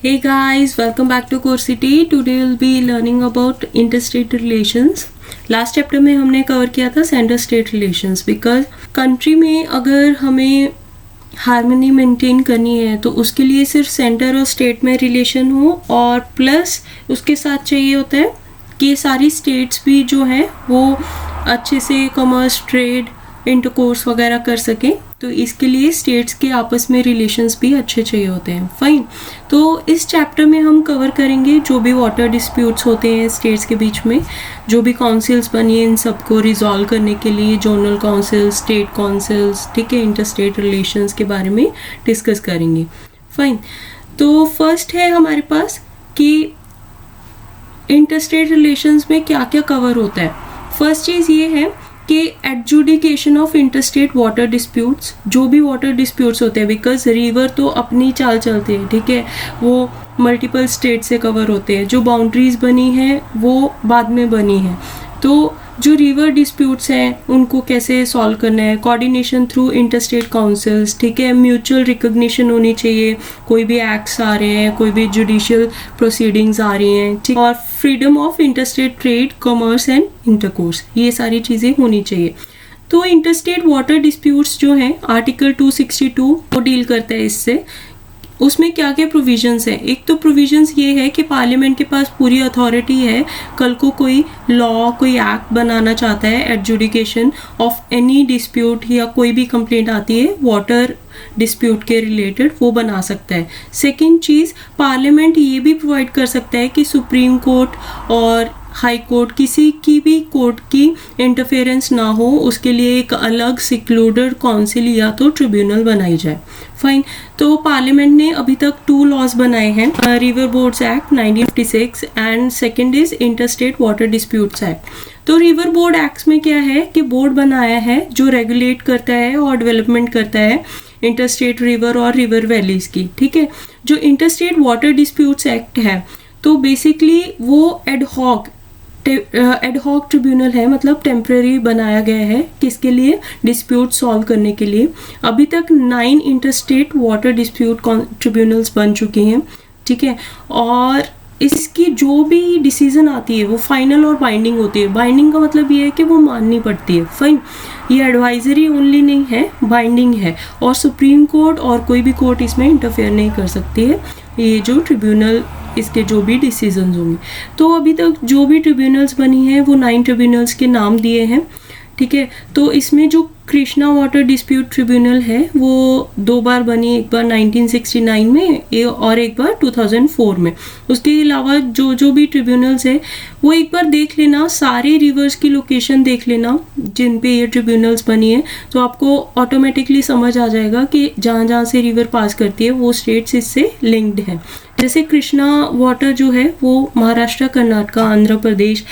Hey guys, welcome back to Core City. Today we'll be learning about interstate relations. Last chapter में हमने cover किया था centre state relations because country में अगर हमें harmony maintain करनी है तो उसके लिए सिर्फ सेंटर और स्टेट में रिलेशन हो और प्लस उसके साथ चाहिए होता है कि सारी स्टेट्स भी जो है वो अच्छे से कॉमर्स ट्रेड इंटरकोर्स वगैरह कर सकें, तो इसके लिए स्टेट्स के आपस में रिलेशंस भी अच्छे चाहिए होते हैं. फाइन. तो इस चैप्टर में हम कवर करेंगे जो भी वाटर डिस्प्यूट्स होते हैं स्टेट्स के बीच में, जो भी काउंसिल्स बनी है इन सबको रिजॉल्व करने के लिए, जोनल काउंसिल, स्टेट काउंसिल्स, ठीक है, इंटरस्टेट रिलेशंस के बारे में डिस्कस करेंगे. फाइन. तो फर्स्ट है हमारे पास कि इंटरस्टेट रिलेशंस में क्या क्या कवर होता है. फर्स्ट चीज़ ये है कि adjudication of interstate water disputes, जो भी वाटर डिस्प्यूट्स होते हैं, बिकॉज रिवर तो अपनी चाल चलते हैं, ठीक है, वो मल्टीपल स्टेट से कवर होते हैं. जो बाउंड्रीज बनी हैं वो बाद में बनी हैं. तो जो रिवर डिस्प्यूट्स हैं उनको कैसे सॉल्व करना है, कोऑर्डिनेशन थ्रू इंटरस्टेट काउंसिल्स, ठीक है, म्यूचुअल रिकॉग्निशन होनी चाहिए, कोई भी एक्ट्स आ रहे हैं, कोई भी जुडिशियल प्रोसीडिंग्स आ रही हैं, ठीक, और freedom of interstate trade, commerce and intercourse, ये सारी चीज़ें होनी चाहिए. तो इंटरस्टेट वाटर डिस्प्यूट्स जो हैं आर्टिकल 262 वो डील करता है इससे. उसमें क्या क्या प्रोविजंस हैं. एक तो प्रोविजंस ये है कि पार्लियामेंट के पास पूरी अथॉरिटी है, कल को कोई लॉ, कोई एक्ट बनाना चाहता है एडजुडिकेशन ऑफ एनी डिस्प्यूट या कोई भी कंप्लेंट आती है वाटर डिस्प्यूट के रिलेटेड, वो बना सकता है. सेकेंड चीज़, पार्लियामेंट ये भी प्रोवाइड कर सकता है कि सुप्रीम कोर्ट और हाई कोर्ट, किसी की भी कोर्ट की इंटरफेरेंस ना हो, उसके लिए एक अलग सिक्लूडेड काउंसिल या तो ट्रिब्यूनल बनाई जाए. फाइन. तो पार्लियामेंट ने अभी तक 2 लॉज बनाए हैं, river boards act 1956 and second is interstate water disputes act. तो रिवर बोर्ड एक्ट में क्या है कि बोर्ड बनाया है जो रेगुलेट करता है और डेवलपमेंट करता है इंटरस्टेट रिवर और रिवर वैलीज की, ठीक है. जो इंटरस्टेट वाटर डिस्प्यूट्स एक्ट है तो बेसिकली वो एडहॉक ट्रिब्यूनल है, मतलब टेम्परेरी बनाया गया है, किसके लिए, डिस्प्यूट सॉल्व करने के लिए. अभी तक 9 इंटरस्टेट वाटर डिस्प्यूट ट्रिब्यूनल्स बन चुके हैं, ठीक है, और इसकी जो भी डिसीजन आती है वो फाइनल और बाइंडिंग होती है. बाइंडिंग का मतलब ये है कि वो माननी पड़ती है. फाइन. ये एडवाइजरी ओनली नहीं है, बाइंडिंग है, और सुप्रीम कोर्ट और कोई भी कोर्ट इसमें इंटरफेयर नहीं कर सकती है, ये जो ट्रिब्यूनल इसके जो भी डिसीजंस होंगे. तो अभी तक जो भी ट्रिब्यूनल्स बनी हैं वो 9 ट्रिब्यूनल्स के नाम दिए हैं, ठीक है. तो इसमें जो कृष्णा वाटर डिस्प्यूट ट्रिब्यूनल है वो 2 बार बनी, एक बार 1969 में और एक बार 2004 में. उसके अलावा जो भी ट्रिब्यूनल्स है वो एक बार देख लेना, सारे रिवर्स की लोकेशन देख लेना जिन पे ये ट्रिब्यूनल्स बनी है, तो आपको ऑटोमेटिकली समझ आ जाएगा कि जहाँ जहाँ से रिवर पास करती है वो स्टेट्स इससे लिंक्ड है. जैसे कृष्णा वाटर जो है वो महाराष्ट्र, कर्नाटक, आंध्र प्रदेश,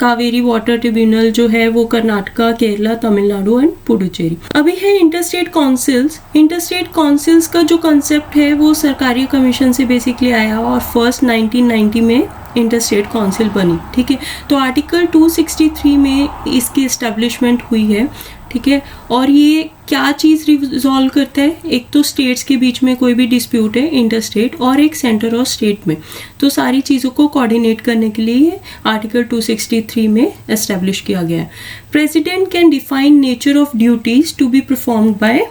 कावेरी वाटर ट्रिब्यूनल जो है वो कर्नाटका, केरला, तमिलनाडु एंड पुडुचेरी. अभी है इंटरस्टेट काउंसिल्स. इंटरस्टेट काउंसिल्स का जो कंसेप्ट है वो सरकारी कमीशन से बेसिकली आया और फर्स्ट 1990 में इंटरस्टेट काउंसिल बनी, ठीक है. तो आर्टिकल 263 में इसकी एस्टेब्लिशमेंट हुई है, ठीक है. और ये क्या चीज़ रिजॉल्व करता है, एक तो स्टेट्स के बीच में कोई भी डिस्प्यूट है इंटरस्टेट, और एक सेंटर और स्टेट में, तो सारी चीज़ों को कोऑर्डिनेट करने के लिए आर्टिकल 263 में एस्टेब्लिश किया गया है. President can define nature of duties to be performed by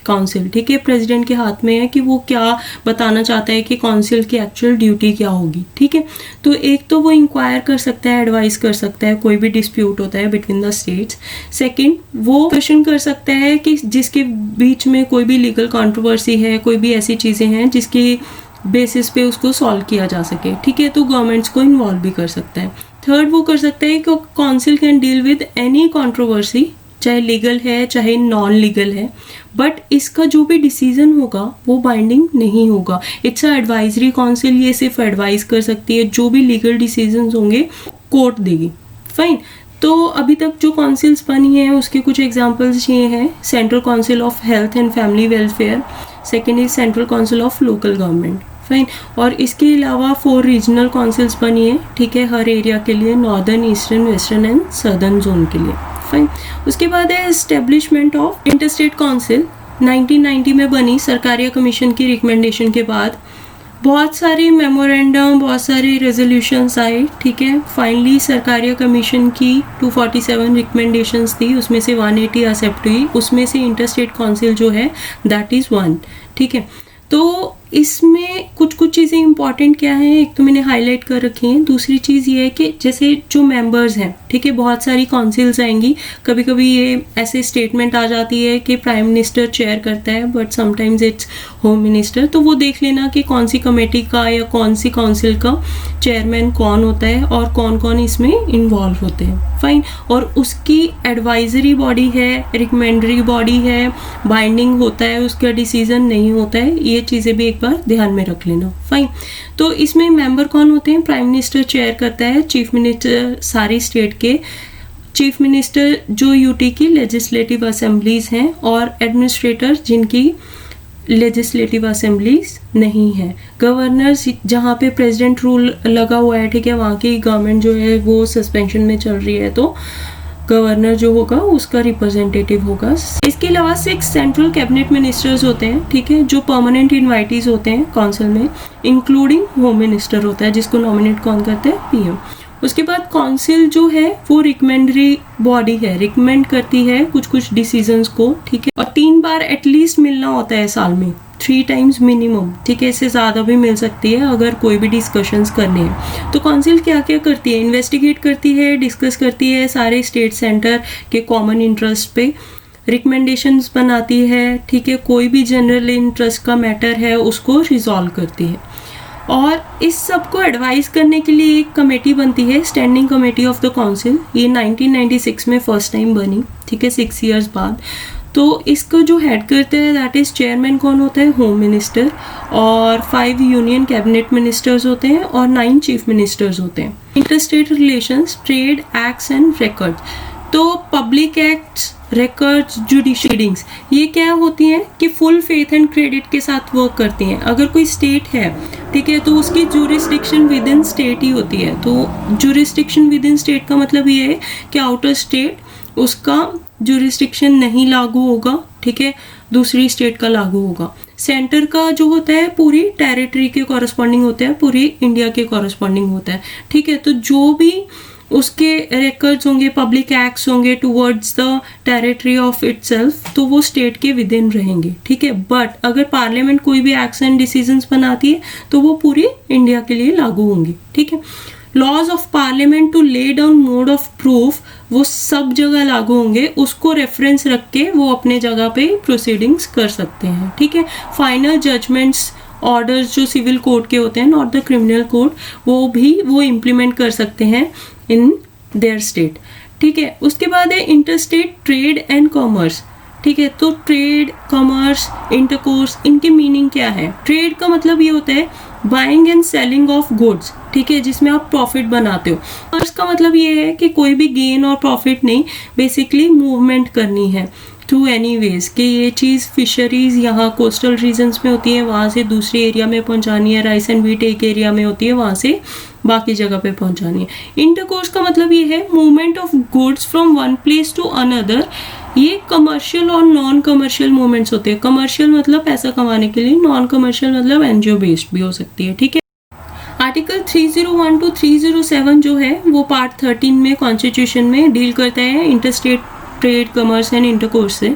council, ठीक है. प्रेसिडेंट के हाथ में है कि वो क्या बताना चाहता है कि काउंसिल की एक्चुअल ड्यूटी क्या होगी, ठीक है. तो एक तो वो इंक्वायर कर सकता है, एडवाइस कर सकता है, कोई भी डिस्प्यूट होता है बिटवीन द स्टेट्स. सेकंड, वो क्वेश्चन कर सकता है कि जिसके बीच में कोई भी लीगल कंट्रोवर्सी है, कोई भी ऐसी चीज़ें हैं जिसकी बेसिस पे उसको सॉल्व किया जा सके, ठीक है. तो गवर्नमेंट्स को इन्वॉल्व भी कर सकता है. थर्ड, वो कर सकता है कि council can deal with any controversy, चाहे लीगल है चाहे नॉन लीगल है, बट इसका जो भी डिसीजन होगा वो बाइंडिंग नहीं होगा. इट्स अ एडवाइजरी काउंसिल, ये सिर्फ एडवाइस कर सकती है, जो भी लीगल डिसीजंस होंगे कोर्ट देगी. फाइन. तो अभी तक जो काउंसिल्स बनी हैं उसके कुछ एग्जांपल्स ये हैं, central council of health and family welfare, second is central council of local government. Fine. और इसके अलावा 4 रीजनल काउंसिल्स बनी है, ठीक है, हर एरिया के लिए, northern, eastern, western and southern zone के लिए. फाइन. उसके बाद है एस्टेब्लिशमेंट ऑफ इंटरस्टेट काउंसिल. 1990 में बनी सरकारी कमीशन की रिकमेंडेशन के बाद. बहुत सारे मेमोरेंडम, बहुत सारे रेजोल्यूशंस आए, ठीक है। फाइनली सरकारिया कमीशन की 247 रिकमेंडेशंस थी, उसमें से 180 एक्सेप्ट हुई, उसमें से इंटर स्टेट काउंसिल जो है दैट इज़ 1, ठीक है। तो इसमें कुछ कुछ चीज़ें इंपॉर्टेंट क्या हैं, एक तो मैंने हाईलाइट कर रखी हैं। दूसरी चीज़ ये है कि जैसे जो मेंबर्स हैं, ठीक है, बहुत सारी काउंसिल्स आएंगी, कभी कभी ये ऐसे स्टेटमेंट आ जाती है कि प्राइम मिनिस्टर चेयर करता है, but sometimes its home minister. तो वो देख लेना कि कौन सी कमेटी का या कौन सी काउंसिल का चेयरमैन कौन होता है और कौन कौन इसमें इन्वॉल्व होते हैं, फाइन। और उसकी एडवाइजरी बॉडी है, रिकमेंडरी बॉडी है, बाइंडिंग होता है, उसका डिसीजन नहीं होता है, ये चीज़ें भी एक बार ध्यान में रख लेना, फाइन। तो इसमें मेंबर कौन होते हैं, प्राइम मिनिस्टर चेयर करता है, चीफ मिनिस्टर सारी स्टेट के, चीफ मिनिस्टर जो यूटी की लेजिस्लेटिव असेंबलीज हैं, और एडमिनिस्ट्रेटर जिनकी लेजिस्लेटिव असेंबलीज नहीं है, गवर्नर्स जहाँ पे प्रेसिडेंट रूल लगा हुआ है, ठीक है, वहाँ की गवर्नमेंट जो है वो सस्पेंशन में चल रही है, तो गवर्नर जो होगा उसका रिप्रेजेंटेटिव होगा। इसके अलावा 6 सेंट्रल कैबिनेट मिनिस्टर्स होते हैं, ठीक है, जो परमानेंट इन्वाइटीज होते हैं काउंसिल में, इंक्लूडिंग होम मिनिस्टर होता है जिसको नॉमिनेट कौन करते हैं, पीएम। उसके बाद काउंसिल जो है वो रिकमेंडरी बॉडी है, रिकमेंड करती है कुछ कुछ डिसीजंस को, ठीक है, और 3 बार एटलीस्ट मिलना होता है साल में, 3 टाइम्स मिनिमम, ठीक है, इससे ज़्यादा भी मिल सकती है अगर कोई भी डिस्कशंस करने हैं। तो काउंसिल क्या क्या करती है, इन्वेस्टिगेट करती है, डिस्कस करती है सारे स्टेट सेंटर के कॉमन इंटरेस्ट पे, रिकमेंडेशंस बनाती है, ठीक है, कोई भी जनरल इंटरेस्ट का मैटर है उसको रिजॉल्व करती है। और इस सब को एडवाइस करने के लिए एक कमेटी बनती है, standing committee of the council, ये 1996 में फर्स्ट टाइम बनी, ठीक है, 6 इयर्स बाद। तो इसको जो हेड करते हैं दैट इज चेयरमैन कौन होता है, होम मिनिस्टर, और 5 यूनियन कैबिनेट मिनिस्टर्स होते हैं और 9 चीफ मिनिस्टर्स होते हैं। Interstate relations, trade, acts and record. तो पब्लिक एक्ट्स, रिकॉर्ड्स, जुडिशियल्स, ये क्या होती हैं कि फुल फेथ एंड क्रेडिट के साथ वर्क करती हैं। अगर कोई स्टेट है, ठीक है, तो उसकी जुरिस्डिक्शन विद इन स्टेट ही होती है। तो जुरिस्डिक्शन विद इन स्टेट का मतलब ये है कि आउटर स्टेट उसका जुरिस्डिक्शन नहीं लागू होगा, ठीक है, दूसरी स्टेट का लागू होगा। सेंटर का जो होता है पूरी टेरिटरी के कॉरस्पॉन्डिंग होता है, पूरी इंडिया के कॉरस्पॉन्डिंग होता है, ठीक है। तो जो भी उसके रिकॉर्ड्स होंगे, पब्लिक एक्ट्स होंगे towards the territory of itself, तो वो स्टेट के विद इन रहेंगे, ठीक है। बट अगर पार्लियामेंट कोई भी एक्ट्स एंड डिसीजंस बनाती है तो वो पूरी इंडिया के लिए लागू होंगी, ठीक है। Laws of parliament to lay down mode of proof, वो सब जगह लागू होंगे, उसको रेफरेंस रख के वो अपने जगह पे प्रोसीडिंग्स कर सकते हैं, ठीक है। फाइनल जजमेंट्स, ऑर्डर्स जो सिविल कोर्ट के होते हैं, नॉट द क्रिमिनल कोर्ट, वो भी वो इम्प्लीमेंट कर सकते हैं इन देयर स्टेट, ठीक है। उसके बाद है इंटरस्टेट ट्रेड एंड कॉमर्स, ठीक है। तो ट्रेड, कॉमर्स, इंटरकोर्स, इनके मीनिंग क्या है। ट्रेड का मतलब ये होता है buying and selling of goods, ठीक है, जिसमें आप प्रॉफिट बनाते हो। कॉमर्स का मतलब ये है कि कोई भी गेन और प्रॉफिट नहीं, बेसिकली मूवमेंट करनी है थ्रू एनी वेज, कि ये चीज़ फिशरीज यहाँ कोस्टल रीजन्स में होती है, वहाँ से दूसरे एरिया में पहुँचानी है, राइस एंड व्हीट एक एरिया में होती है, वहाँ से बाकी जगह पे पहुँचानी है। इंटरकोर्स का मतलब ये है movement of goods from one place to another. ये कमर्शियल और नॉन कमर्शियल मूवमेंट्स होते हैं। कमर्शियल मतलब पैसा कमाने के लिए, नॉन कमर्शियल मतलब एनजीओ बेस्ड भी हो सकती है, ठीक है। आर्टिकल 301 टू 307 जो है वो पार्ट 13 में कॉन्स्टिट्यूशन में डील करता है interstate trade, commerce and intercourse से।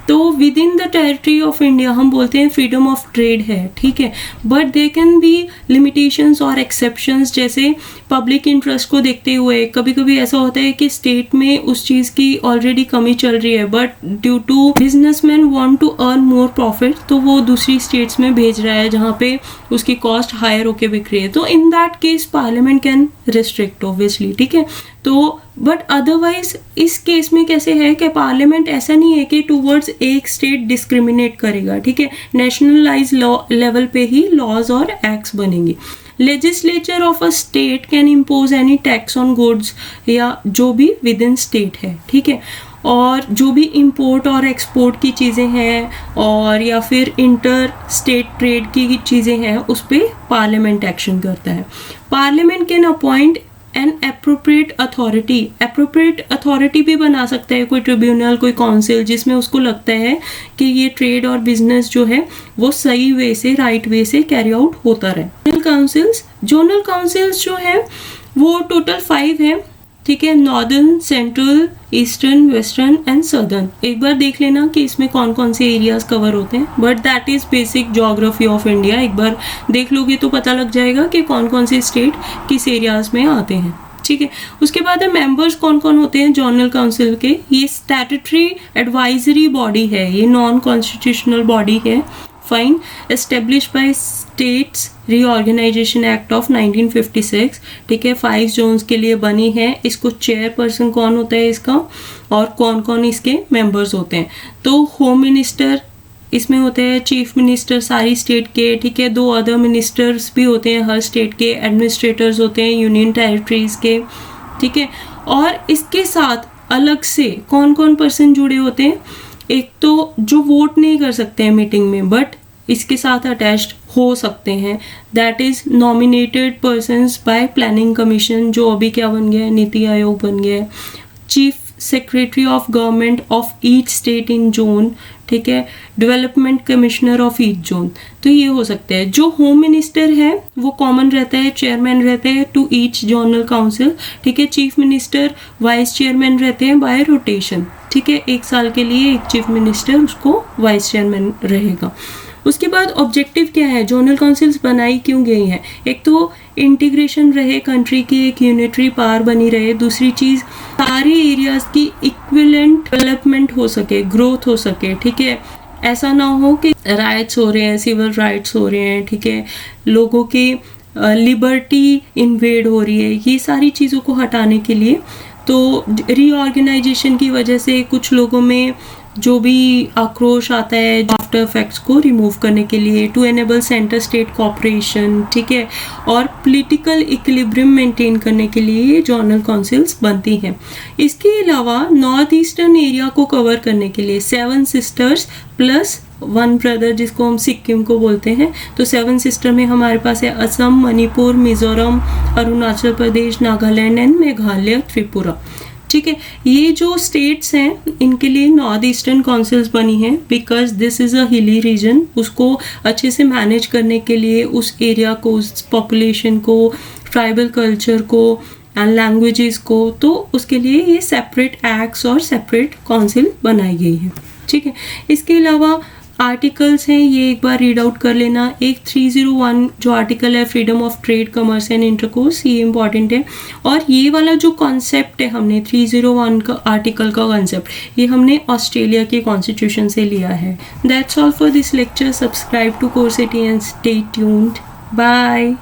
तो with in the territory of India हम बोलते हैं फ्रीडम ऑफ ट्रेड है, ठीक है, but they can be limitations और एक्सेप्शंस, जैसे पब्लिक इंटरेस्ट को देखते हुए कभी कभी ऐसा होता है कि स्टेट में उस चीज़ की ऑलरेडी कमी चल रही है, but due to businessman want to earn more profit, तो वो दूसरी स्टेट्स में भेज रहा है जहाँ पे उसकी कॉस्ट हायर होके बिक रही है। तो in that case parliament can restrict obviously, ठीक है। तो बट अदरवाइज इस केस में कैसे है कि पार्लियामेंट ऐसा नहीं है कि टूवर्ड्स एक स्टेट डिस्क्रिमिनेट करेगा, ठीक है, नेशनलाइज लॉ लेवल पे ही लॉज और एक्ट्स बनेंगे। Legislature of a state can impose any tax on goods, या जो भी विद इन स्टेट है, ठीक है, और जो भी इंपोर्ट और एक्सपोर्ट की चीज़ें हैं और या फिर इंटर स्टेट ट्रेड की चीज़ें हैं उस पर पार्लियामेंट एक्शन करता है। Parliament can appoint an appropriate authority, appropriate authority भी बना सकता है कोई ट्रिब्यूनल, कोई काउंसिल, जिसमें उसको लगता है कि ये ट्रेड और बिजनेस जो है वो सही वे से, राइट वे से कैरी आउट होता रहे। जोनल काउंसिल्स जो है वो टोटल 5 है, ठीक है, northern, central, eastern, western and southern. एक बार देख लेना कि इसमें कौन कौन से एरियाज कवर होते हैं, but that is basic geography of India. एक बार देख लोगे तो पता लग जाएगा कि कौन कौन से स्टेट किस एरियाज में आते हैं, ठीक है। उसके बाद है मेंबर्स कौन कौन होते हैं जोनल काउंसिल के। ये स्टैट्यूटरी एडवाइजरी बॉडी है, ये नॉन कॉन्स्टिट्यूशनल बॉडी है, fine, establish by states reorganisation act of 1956, ठीक है, 5 जोन्स के लिए बनी है। इसको चेयरपर्सन कौन होता है इसका, और कौन कौन इसके मेंबर्स होते हैं। तो होम मिनिस्टर इसमें होते हैं, चीफ मिनिस्टर सारी स्टेट के, ठीक है, 2 अदर मिनिस्टर्स भी होते हैं हर स्टेट के, एडमिनिस्ट्रेटर्स होते हैं यूनियन टेरिटरीज के, ठीक है। और इसके साथ अलग से कौन कौन पर्सन जुड़े होते हैं, एक तो जो वोट नहीं कर सकते हैं मीटिंग में बट इसके साथ अटैच्ड हो सकते हैं, that is nominated persons bye planning commission, जो अभी क्या बन गया है, नीति आयोग बन गया है। Chief secretary of government of each state in zone, ठीक है, development commissioner of each zone. तो ये हो सकते हैं। जो होम मिनिस्टर है वो कॉमन रहता है, चेयरमैन रहते हैं टू ईच जोनल काउंसिल, ठीक है। चीफ मिनिस्टर वाइस चेयरमैन रहते हैं बाय रोटेशन, ठीक है, 1 साल के लिए एक चीफ मिनिस्टर उसको वाइस चेयरमैन रहेगा। उसके बाद ऑब्जेक्टिव क्या है, जोनल काउंसिल्स बनाई क्यों गई हैं। एक तो इंटीग्रेशन रहे, कंट्री की एक यूनिटरी पावर बनी रहे। दूसरी चीज़ सारे एरियाज की इक्विवेलेंट डेवलपमेंट हो सके, ग्रोथ हो सके, ठीक है। ऐसा ना हो कि राइट्स हो रहे हैं, सिविल राइट्स हो रहे हैं, ठीक है, लोगों की लिबर्टी इन्वेड हो रही है। ये सारी चीज़ों को हटाने के लिए तो रीऑर्गेनाइजेशन की वजह से कुछ लोगों में जो भी आक्रोश आता है, आफ्टर इफेक्ट्स को रिमूव करने के लिए, to enable centre state cooperation, ठीक है, और पॉलिटिकल इक्विलिब्रियम मेंटेन करने के लिए ये जोनल काउंसिल्स बनती हैं। इसके अलावा नॉर्थ ईस्टर्न एरिया को कवर करने के लिए 7 सिस्टर्स प्लस 1 ब्रदर, जिसको हम सिक्किम को बोलते हैं। तो 7 सिस्टर में हमारे पास है असम, मणिपुर, मिजोरम, अरुणाचल प्रदेश, नागालैंड एंड मेघालय, त्रिपुरा, ठीक है। ये जो स्टेट्स हैं इनके लिए नॉर्थ ईस्टर्न काउंसिल्स बनी हैं because this is a hilly region. उसको अच्छे से मैनेज करने के लिए उस एरिया को, उस पॉपुलेशन को, ट्राइबल कल्चर को एंड लैंग्वेजेस को, तो उसके लिए ये सेपरेट एक्ट्स और सेपरेट काउंसिल बनाई गई है, ठीक है। इसके अलावा आर्टिकल्स हैं, ये एक बार रीड आउट कर लेना। एक 301 जो आर्टिकल है, freedom of trade, commerce and intercourse, ये इंपॉर्टेंट है। और ये वाला जो कॉन्सेप्ट है हमने 301 का आर्टिकल का कॉन्सेप्ट, ये हमने ऑस्ट्रेलिया के कॉन्स्टिट्यूशन से लिया है। That's all for this lecture. Subscribe to Coursity and stay tuned. Bye.